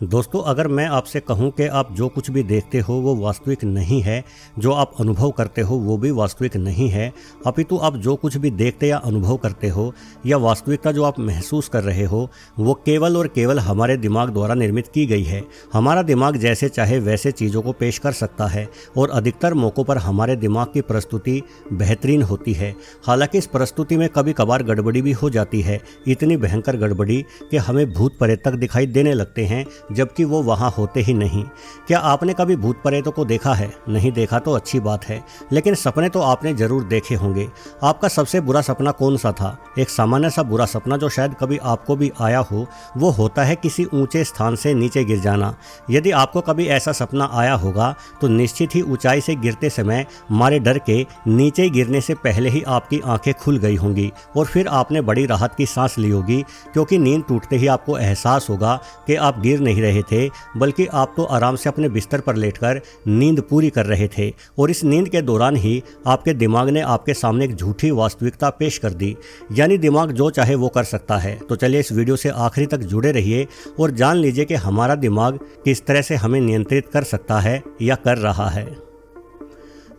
दोस्तों, अगर मैं आपसे कहूं कि आप जो कुछ भी देखते हो वो वास्तविक नहीं है, जो आप अनुभव करते हो वो भी वास्तविक नहीं है, अपितु आप जो कुछ भी देखते या अनुभव करते हो या वास्तविकता जो आप महसूस कर रहे हो वो केवल और केवल हमारे दिमाग द्वारा निर्मित की गई है। हमारा दिमाग जैसे चाहे वैसे चीज़ों को पेश कर सकता है और अधिकतर मौक़ों पर हमारे दिमाग की प्रस्तुति बेहतरीन होती है। हालांकि इस प्रस्तुति में कभी कभार गड़बड़ी भी हो जाती है, इतनी भयंकर गड़बड़ी कि हमें भूत प्रेत तक दिखाई देने लगते हैं जबकि वो वहाँ होते ही नहीं। क्या आपने कभी भूत प्रेतों को देखा है? नहीं देखा तो अच्छी बात है, लेकिन सपने तो आपने जरूर देखे होंगे। आपका सबसे बुरा सपना कौन सा था? एक सामान्य सा बुरा सपना जो शायद कभी आपको भी आया हो, वो होता है किसी ऊंचे स्थान से नीचे गिर जाना। यदि आपको कभी ऐसा सपना आया होगा तो निश्चित ही ऊंचाई से गिरते समय मारे डर के नीचे गिरने से पहले ही आपकी आंखें खुल गई होंगी और फिर आपने बड़ी राहत की सांस ली होगी, क्योंकि नींद टूटते ही आपको एहसास होगा कि आप गिर नहीं रहे थे, बल्कि आप तो आराम से अपने बिस्तर पर लेटकर नींद पूरी कर रहे थे। और इस नींद के दौरान ही आपके दिमाग ने आपके सामने एक झूठी वास्तविकता पेश कर दी। यानी दिमाग जो चाहे वो कर सकता है। तो चलिए इस वीडियो से आखिरी तक जुड़े रहिए और जान लीजिए कि हमारा दिमाग किस तरह से हमें नियंत्रित कर सकता है या कर रहा है।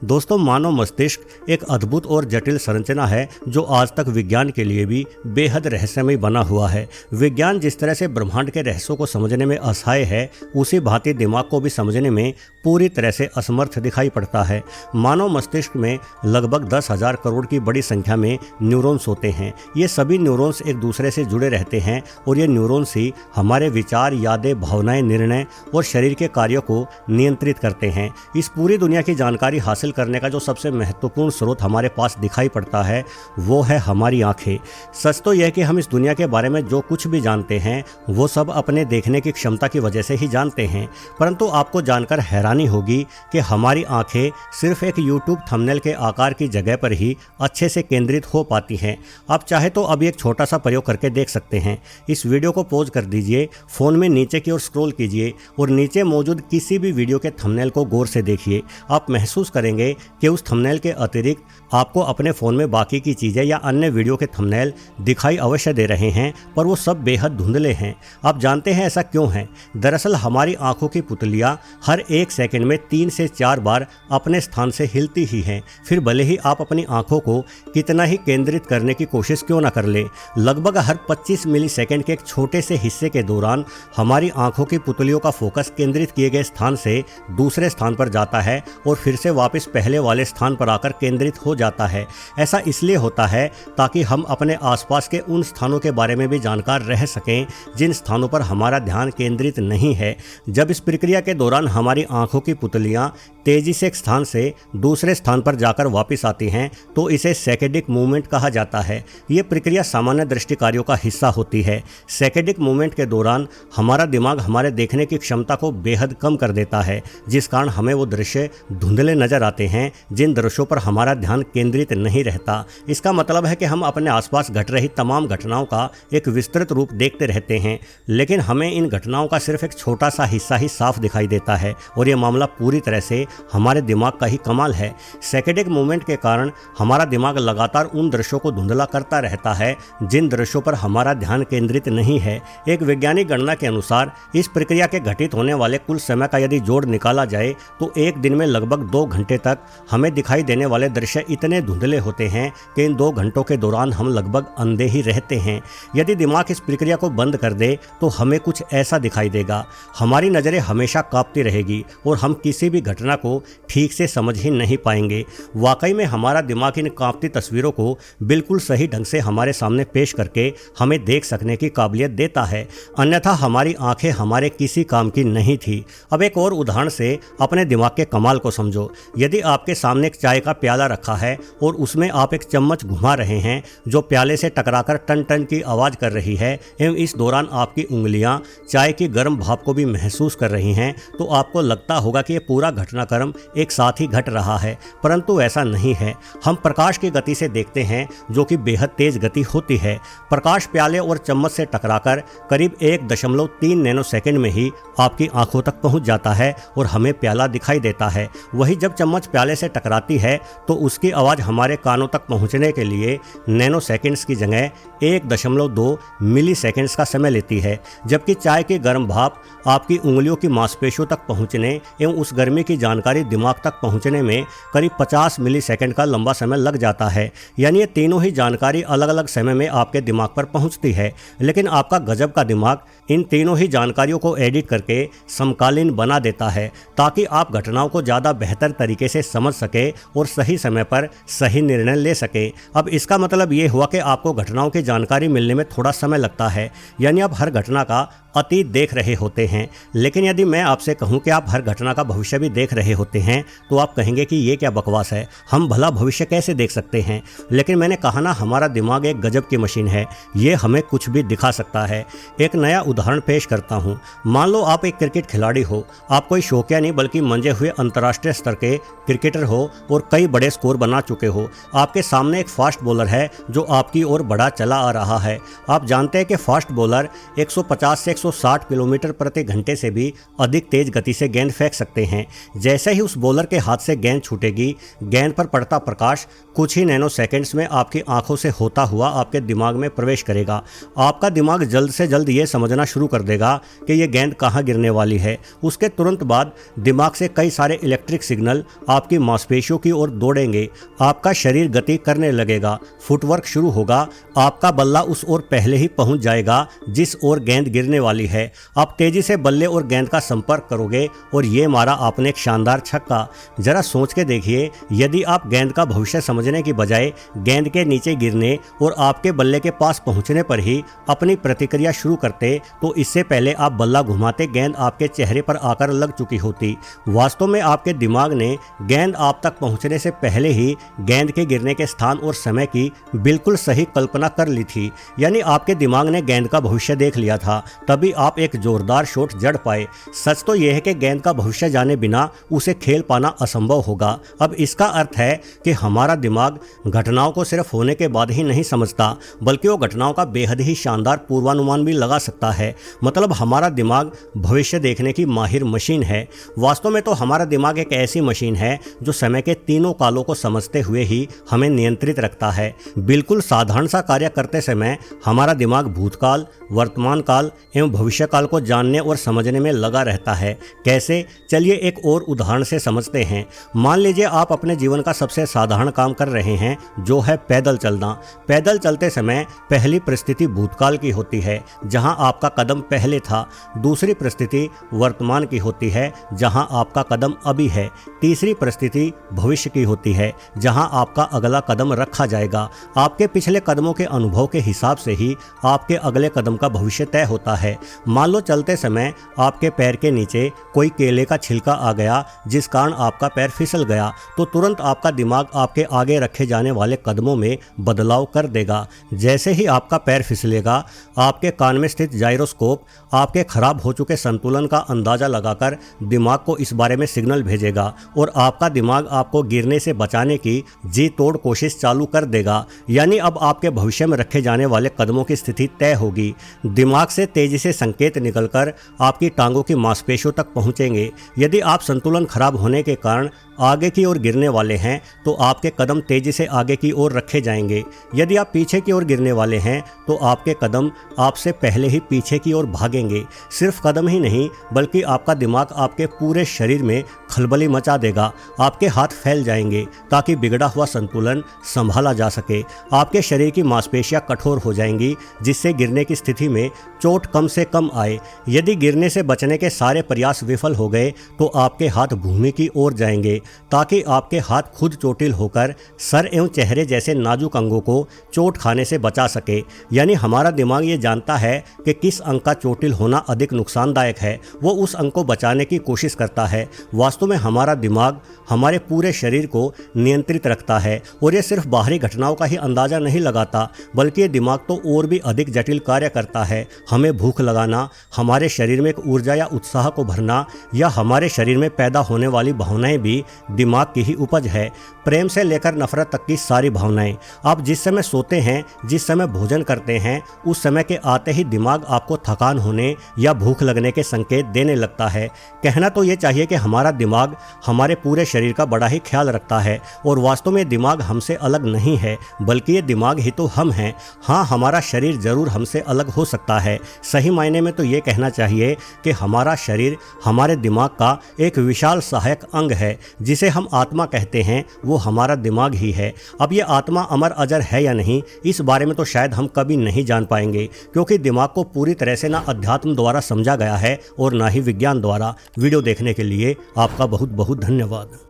दोस्तों, मानव मस्तिष्क एक अद्भुत और जटिल संरचना है जो आज तक विज्ञान के लिए भी बेहद रहस्यमय बना हुआ है। विज्ञान जिस तरह से ब्रह्मांड के रहस्यों को समझने में असहाय है, उसी भांति दिमाग को भी समझने में पूरी तरह से असमर्थ दिखाई पड़ता है। मानव मस्तिष्क में लगभग 10,000 करोड़ की बड़ी संख्या में न्यूरॉन्स होते हैं। ये सभी न्यूरॉन्स एक दूसरे से जुड़े रहते हैं और ये न्यूरॉन्स ही हमारे विचार, यादें, भावनाएं, निर्णय और शरीर के कार्यों को नियंत्रित करते हैं। इस पूरी दुनिया की जानकारी हासिल करने का जो सबसे महत्वपूर्ण स्रोत हमारे पास दिखाई पड़ता है वो है हमारी आंखें। सच तो यह कि हम इस दुनिया के बारे में जो कुछ भी जानते हैं वो सब अपने देखने की क्षमता की वजह से ही जानते हैं, परंतु आपको जानकर हैरानी होगी कि हमारी आंखें सिर्फ एक यूट्यूब थंबनेल के आकार की जगह पर ही अच्छे से केंद्रित हो पाती हैं। आप चाहे तो अभी एक छोटा सा प्रयोग करके देख सकते हैं। इस वीडियो को पॉज कर दीजिए, फोन में नीचे की ओर स्क्रॉल कीजिए और नीचे मौजूद किसी भी वीडियो के थंबनेल को गौर से देखिए। आप महसूस करेंगे कि उस थंबनेल के अतिरिक्त आपको अपने फ़ोन में बाकी की चीज़ें या अन्य वीडियो के थंबनेल दिखाई अवश्य दे रहे हैं, पर वो सब बेहद धुंधले हैं। आप जानते हैं ऐसा क्यों है? दरअसल हमारी आंखों की पुतलियां हर 1 सेकंड में 3 से 4 बार अपने स्थान से हिलती ही हैं। फिर भले ही आप अपनी आंखों को कितना ही केंद्रित करने की कोशिश क्यों ना कर लें, लगभग हर 25 मिलीसेकंड के एक छोटे से हिस्से के दौरान हमारी आंखों की पुतलियों का फोकस केंद्रित किए गए स्थान से दूसरे स्थान पर जाता है और फिर से वापस पहले वाले स्थान पर आकर केंद्रित हो जाता है। ऐसा इसलिए होता है ताकि हम अपने आसपास के उन स्थानों के बारे में भी जानकार रह सकें जिन स्थानों पर हमारा ध्यान केंद्रित नहीं है। जब इस प्रक्रिया के दौरान हमारी आंखों की पुतलियां तेजी से एक स्थान से दूसरे स्थान पर जाकर वापस आती हैं तो इसे सैकेडिक मूवमेंट कहा जाता है। ये प्रक्रिया सामान्य दृष्टि कार्यों का हिस्सा होती है। सैकेडिक मूवमेंट के दौरान हमारा दिमाग हमारे देखने की क्षमता को बेहद कम कर देता है, जिस कारण हमें वो दृश्य धुंधले नजर आते हैं जिन दृश्यों पर हमारा ध्यान केंद्रित नहीं रहता। इसका मतलब है कि हम अपने आसपास घट रही तमाम घटनाओं का एक विस्तृत रूप देखते रहते हैं, लेकिन हमें इन घटनाओं का सिर्फ एक छोटा सा हिस्सा ही साफ दिखाई देता है और यह मामला पूरी तरह से हमारे दिमाग का ही कमाल है। सैकेडिक मूवमेंट के कारण हमारा दिमाग लगातार उन दृश्यों को धुंधला करता रहता है जिन दृश्यों पर हमारा ध्यान केंद्रित नहीं है। एक वैज्ञानिक गणना के अनुसार इस प्रक्रिया के घटित होने वाले कुल समय का यदि जोड़ निकाला जाए तो एक दिन में लगभग 2 घंटे तक हमें दिखाई देने वाले दृश्य इतने धुंधले होते हैं कि इन 2 घंटों के दौरान हम लगभग अंधे ही रहते हैं। यदि दिमाग इस प्रक्रिया को बंद कर दे तो हमें कुछ ऐसा दिखाई देगा। हमारी नज़रें हमेशा कांपती रहेगी और हम किसी भी घटना को ठीक से समझ ही नहीं पाएंगे। वाकई में हमारा दिमाग इन कांपती तस्वीरों को बिल्कुल सही ढंग से हमारे सामने पेश करके हमें देख सकने की काबिलियत देता है, अन्यथा हमारी आंखें हमारे किसी काम की नहीं थी। अब एक और उदाहरण से अपने दिमाग के कमाल को समझो। यदि आपके सामने एक चाय का प्याला रखा है और उसमें आप एक चम्मच घुमा रहे हैं जो प्याले से टकराकर टन टन की आवाज़ कर रही है एवं इस दौरान आपकी उंगलियां चाय की गर्म भाप को भी महसूस कर रही हैं, तो आपको लगता होगा कि यह पूरा घटनाक्रम एक साथ ही घट रहा है, परंतु ऐसा नहीं है। हम प्रकाश की गति से देखते हैं जो कि बेहद तेज गति होती है। प्रकाश प्याले और चम्मच से टकराकर करीब 1.3 नैनोसेकंड में ही आपकी आंखों तक पहुंच जाता है और हमें प्याला दिखाई देता है। वही जब चम्मच प्याले से टकराती है तो उसकी आवाज़ हमारे कानों तक पहुंचने के लिए नैनो सेकेंड्स की जगह 1.2 मिली सेकेंड्स का समय लेती है, जबकि चाय की गर्म भाप आपकी उंगलियों की मांसपेशियों तक पहुंचने एवं उस गर्मी की जानकारी दिमाग तक पहुंचने में करीब 50 मिली सेकेंड का लंबा समय लग जाता है। यानी ये तीनों ही जानकारी अलग अलग समय में आपके दिमाग पर पहुंचती है, लेकिन आपका गजब का दिमाग इन तीनों ही जानकारियों को एडिट करके समकालीन बना देता है ताकि आप घटनाओं को ज़्यादा बेहतर तरीके से समझ सके और सही समय पर सही निर्णय ले सके। अब इसका मतलब ये हुआ कि आपको घटनाओं की जानकारी मिलने में थोड़ा समय लगता है, यानी आप हर घटना का अतीत देख रहे होते हैं। लेकिन यदि मैं आपसे कहूं कि आप हर घटना का भविष्य भी देख रहे होते हैं तो आप कहेंगे कि ये क्या बकवास है, हम भला भविष्य कैसे देख सकते हैं। लेकिन मैंने कहा ना, हमारा दिमाग एक गजब की मशीन है, ये हमें कुछ भी दिखा सकता है। एक नया उदाहरण पेश करता हूँ। मान लो आप एक क्रिकेट खिलाड़ी हो, आप कोई शौकिया नहीं बल्कि मंजे हुए अंतर्राष्ट्रीय स्तर के क्रिकेटर हो और कई बड़े स्कोर बना चुके हो। आपके सामने एक फास्ट बॉलर है जो आपकी ओर बढ़ा चला आ रहा है। आप जानते हैं कि फास्ट बॉलर 150 से 160 किलोमीटर प्रति घंटे से भी अधिक तेज गति से गेंद फेंक सकते हैं। जैसे ही उस बॉलर के हाथ से गेंद छूटेगी, गेंद पर पड़ता प्रकाश कुछ ही नैनो सेकंड्स में आपकी आंखों से होता हुआ आपके दिमाग में प्रवेश करेगा। आपका दिमाग जल्द से जल्द ये समझना शुरू कर देगा कि ये गेंद कहाँ गिरने वाली है। उसके तुरंत बाद दिमाग से कई सारे इलेक्ट्रिक सिग्नल आपकी मांसपेशियों की ओर दौड़ेंगे। आपका शरीर गति करने लगेगा, फुटवर्क शुरू होगा, आपका बल्ला उस ओर पहले ही पहुंच जाएगा जिस ओर गेंद गिरने वाली है। आप तेजी से बल्ले और गेंद का संपर्क करोगे और ये मारा आपने एक शानदार छक्का। जरा सोच के देखिए, यदि आप गेंद का भविष्य समझने की बजाय गेंद के नीचे गिरने और आपके बल्ले के पास पहुंचने पर ही अपनी प्रतिक्रिया शुरू करते तो इससे पहले आप बल्ला घुमाते गेंद आपके चेहरे पर आकर लग चुकी होती। वास्तव में आपके दिमाग ने गेंद आप तक पहुंचने से पहले ही गेंद के गिरने के स्थान और समय की बिल्कुल सही कल्पना कर ली थी। यानी आपके दिमाग ने गेंद का भविष्य देख लिया था, तभी आप एक जोरदार शॉट जड़ पाए। सच तो यह है कि गेंद का भविष्य जाने बिना उसे खेल पाना असंभव होगा। अब इसका अर्थ है कि हमारा दिमाग घटनाओं को सिर्फ होने के बाद ही नहीं समझता, बल्कि वो घटनाओं का बेहद ही शानदार पूर्वानुमान भी लगा सकता है। मतलब हमारा दिमाग भविष्य देखने की माहिर मशीन है। वास्तव में तो हमारा दिमाग एक ऐसी मशीन है जो समय के तीनों कालों को समझते हुए ही हमें नियंत्रित रखता है। बिल्कुल साधारण सा कार्य करते समय हमारा दिमाग भूतकाल, वर्तमान काल एवं भविष्य काल को जानने और समझने में लगा रहता है। कैसे? चलिए एक और उदाहरण से समझते हैं। मान लीजिए आप अपने जीवन का सबसे साधारण काम कर रहे हैं, जो है पैदल चलना। पैदल चलते समय पहली परिस्थिति भूतकाल की होती है, जहां आपका कदम पहले था। दूसरी परिस्थिति वर्तमान की होती है, जहां आपका कदम अभी है। तीसरी परिस्थिति भविष्य की होती है, जहां आपका अगला कदम रखा जाएगा। आपके पिछले कदमों के अनुभव के हिसाब से ही आपके अगले कदम का भविष्य तय होता है। मान लो चलते समय आपके पैर के नीचे कोई केले का छिलका आ गया, जिस कारण आपका पैर फिसल गया, तो तुरंत आपका दिमाग आपके आगे रखे जाने वाले कदमों में बदलाव कर देगा। जैसे ही आपका पैर फिसलेगा, आपके कान में स्थित जाइरोस्कोप आपके खराब हो चुके संतुलन का अंदाजा लगाकर दिमाग को इस बारे में सिग्नल भेजेगा और आपका दिमाग आपको गिरने से बचाने की जी तोड़ कोशिश चालू कर देगा। यानी अब आपके भविष्य में रखे जाने वाले कदमों की स्थिति तय होगी। दिमाग से तेजी से संकेत निकलकर आपकी टांगों की मांसपेशियों तक पहुंचेंगे। यदि आप संतुलन खराब होने के कारण आगे की ओर गिरने वाले हैं तो आपके कदम तेजी से आगे की ओर रखे जाएंगे। यदि आप पीछे की ओर गिरने वाले हैं तो आपके कदम आपसे पहले ही पीछे की ओर भागेंगे। सिर्फ कदम ही नहीं, बल्कि आपका दिमाग आपके पूरे शरीर में खलबली मचा देगा। आपके हाथ फैल जाएंगे ताकि बिगड़ा हुआ संतुलन संभाला जा सके। आपके शरीर की मांसपेशियां कठोर हो जाएंगी, जिससे गिरने की स्थिति में चोट कम से कम आए। यदि गिरने से बचने के सारे प्रयास विफल हो गए तो आपके हाथ भूमि की ओर जाएंगे, ताकि आपके हाथ खुद चोटिल होकर सर एवं चेहरे जैसे नाजुक अंगों को चोट खाने से बचा सके। यानी हमारा दिमाग ये जानता है कि किस अंग का चोटिल होना अधिक नुकसानदायक है, वो उस अंग को बचाने की कोशिश करता है। वास्तव में हमारा दिमाग हमारे पूरे शरीर को नियंत्रित रखता है और ये सिर्फ बाहरी घटनाओं का ही अंदाज़ा नहीं लगाता, बल्कि ये दिमाग तो और भी अधिक जटिल कार्य करता है। हमें भूख लगाना, हमारे शरीर में एक ऊर्जा या उत्साह को भरना, या हमारे शरीर में पैदा होने वाली भावनाएं भी दिमाग की ही उपज है। प्रेम से लेकर नफरत तक की सारी भावनाएं। आप जिस समय सोते हैं, जिस समय भोजन करते हैं, उस समय के आते ही दिमाग आपको थकान होने या भूख लगने के संकेत देने लगता है। कहना तो ये चाहिए कि हमारा दिमाग हमारे पूरे शरीर का बड़ा ही ख्याल रखता है और वास्तव में दिमाग हमसे अलग नहीं है, बल्कि ये दिमाग ही तो हम हैं। हाँ, हमारा शरीर ज़रूर हमसे अलग हो सकता है। सही मायने में तो ये कहना चाहिए कि हमारा शरीर हमारे दिमाग का एक विशाल सहायक अंग है। जिसे हम आत्मा कहते हैं वो हमारा दिमाग ही है। अब ये आत्मा अमर अजर है या नहीं, इस बारे में तो शायद हम कभी नहीं जान पाएंगे, क्योंकि दिमाग को पूरी तरह से ना अध्यात्म द्वारा समझा गया है और ना ही विज्ञान द्वारा। वीडियो देखने के लिए आपका बहुत बहुत धन्यवाद।